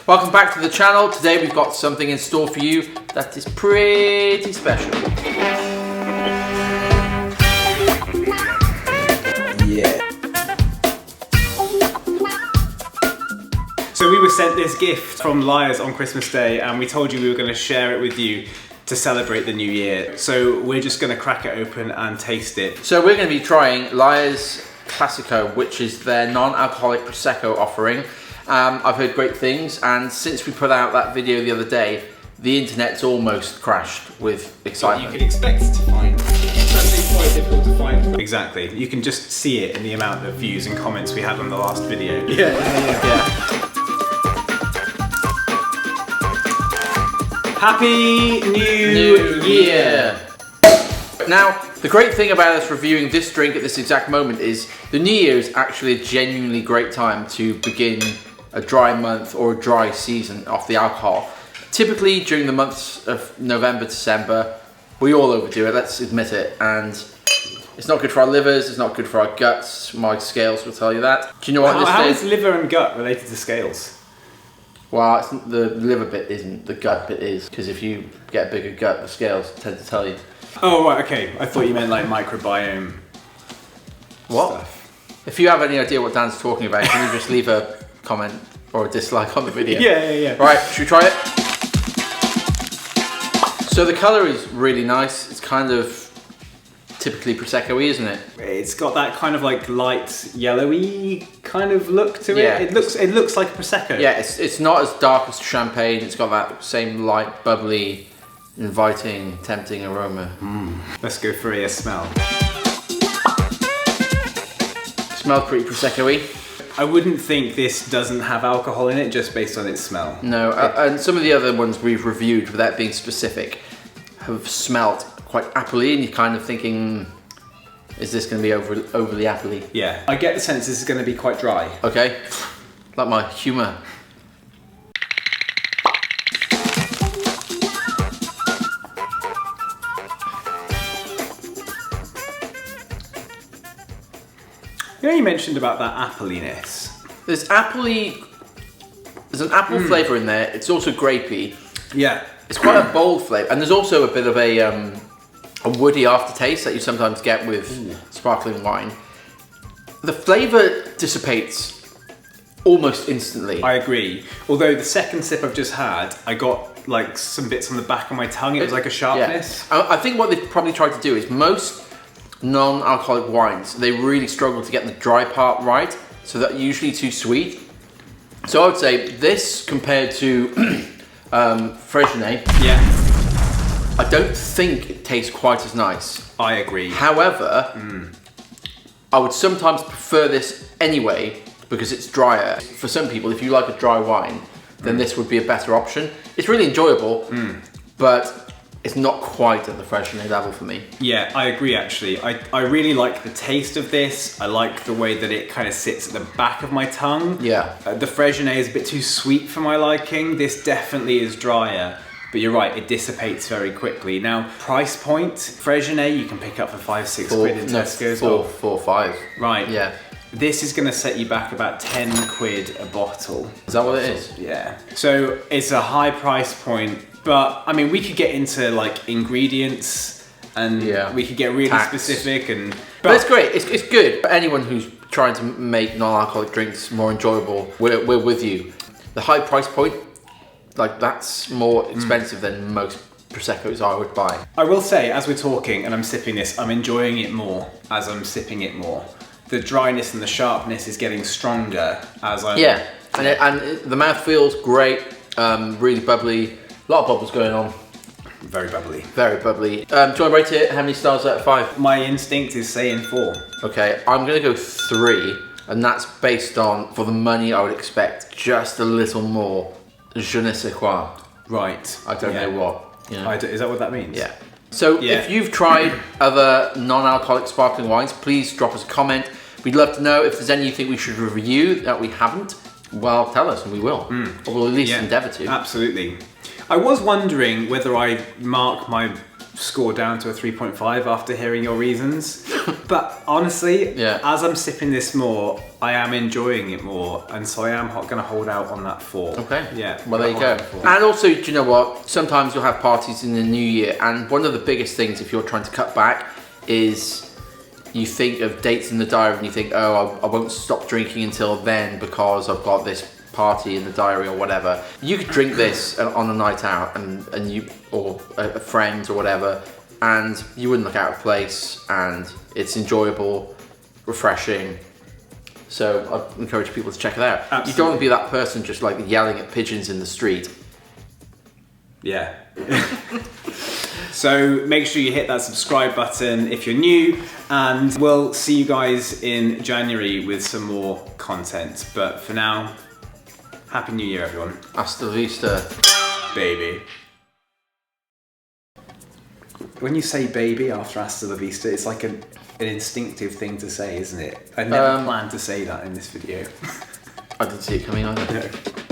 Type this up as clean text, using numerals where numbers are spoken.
Welcome back to the channel. Today we've got something in store for you that is pretty special. Yeah. So we were sent this gift from Lyre's on Christmas Day, and we told you we were going to share it with you to celebrate the new year. So we're just going to crack it open and taste it. So we're going to be trying Lyre's Classico, which is their non-alcoholic Prosecco offering. I've heard great things, and since we put out that video the other day, the internet's almost crashed with excitement. What you can expect to find. It's actually quite difficult to find. Exactly. You can just see it in the amount of views and comments we had on the last video. Yeah. Happy New Year! Now, the great thing about us reviewing this drink at this exact moment is the New Year is actually a genuinely great time to begin a dry month or a dry season off the alcohol. Typically during the months of November, December, we all overdo it, let's admit it, and it's not good for our livers, it's not good for our guts. My scales will tell you that. Do you know what How this is liver and gut related to scales? Well, the liver bit isn't, the gut bit is, because if you get a bigger gut, the scales tend to tell you. Oh, right, okay. I thought you meant like microbiome stuff. If you have any idea what Dan's talking about, can you just leave a comment or a dislike on the video? Yeah. Right, should we try it? So the colour is really nice. It's kind of typically Prosecco-y, isn't it? It's got that kind of like light yellowy kind of look to it. Yeah. It looks like a Prosecco. Yeah, it's not as dark as champagne. It's got that same light, bubbly, inviting, tempting aroma. Let's go for a smell. Smells pretty Prosecco-y. I wouldn't think this doesn't have alcohol in it just based on its smell. No, and some of the other ones we've reviewed, without being specific, have smelt quite appley, and you're kind of thinking, is this going to be overly appley? Yeah, I get the sense this is going to be quite dry. Okay, like my humour. You know, you mentioned about that appliness. There's an apple flavour in there. It's also grapey. Yeah. It's quite a bold flavour, and there's also a bit of a woody aftertaste that you sometimes get with sparkling wine. The flavour dissipates almost instantly. I agree. Although the second sip I've just had, I got like some bits on the back of my tongue. It was like a sharpness. Yeah. I think what they've probably tried to do is most non-alcoholic wines, they really struggle to get the dry part right, so that's usually too sweet. So I would say this compared to Fresnay, Yeah. I don't think it tastes quite as nice. I agree. However, I would sometimes prefer this anyway because it's drier. For some people, if you like a dry wine, then this would be a better option. It's really enjoyable, but it's not quite at the Fresnay level for me. Yeah, I agree actually. I really like the taste of this. I like the way that it kind of sits at the back of my tongue. Yeah. The Fresnay is a bit too sweet for my liking. This definitely is drier, but you're right, it dissipates very quickly. Now, price point, Fresnay you can pick up for 5-6 quid in Tesco's. 4 or 5. Right. Yeah. This is gonna set you back about 10 quid a bottle. Is that what it is? Yeah. So it's a high price point, but I mean, we could get into like ingredients and we could get really specific But it's great, it's good. For anyone who's trying to make non-alcoholic drinks more enjoyable, we're with you. The high price point, like that's more expensive than most Proseccos I would buy. I will say, as we're talking and I'm sipping this, I'm enjoying it more as I'm sipping it more. The dryness and the sharpness is getting stronger as I'm... Yeah, and the mouth feels great, really bubbly. A lot of bubbles going on. Very bubbly. Very bubbly. Do you want to rate it? How many stars out of 5? My instinct is saying 4. Okay, I'm going to go 3, and that's based on, for the money I would expect just a little more je ne sais quoi. Right. I don't know what. You know? Is that what that means? Yeah. So if you've tried other non-alcoholic sparkling wines, please drop us a comment. We'd love to know if there's any you think we should review that we haven't. Well, tell us and we will. Or we'll at least endeavour to. Absolutely. I was wondering whether I mark my score down to a 3.5 after hearing your reasons. But honestly, Yeah. as I'm sipping this more, I am enjoying it more, and so I am going to hold out on that 4. Okay. Yeah. Well, there you go. Hold out on 4. And also, do you know what? Sometimes you'll have parties in the new year, and one of the biggest things if you're trying to cut back is you think of dates in the diary and you think, oh, I won't stop drinking until then because I've got this party in the diary or whatever. You could drink this on a night out and you, or a friend or whatever, and you wouldn't look out of place, and it's enjoyable, refreshing. So I'd encourage people to check it out. Absolutely. You don't want to be that person just like yelling at pigeons in the street. Yeah. So make sure you hit that subscribe button if you're new, and we'll see you guys in January with some more content. But for now, Happy New Year, everyone. Hasta la vista, baby. When you say baby after hasta la vista, it's like an instinctive thing to say, isn't it? I never planned to say that in this video. I didn't see it coming either. No.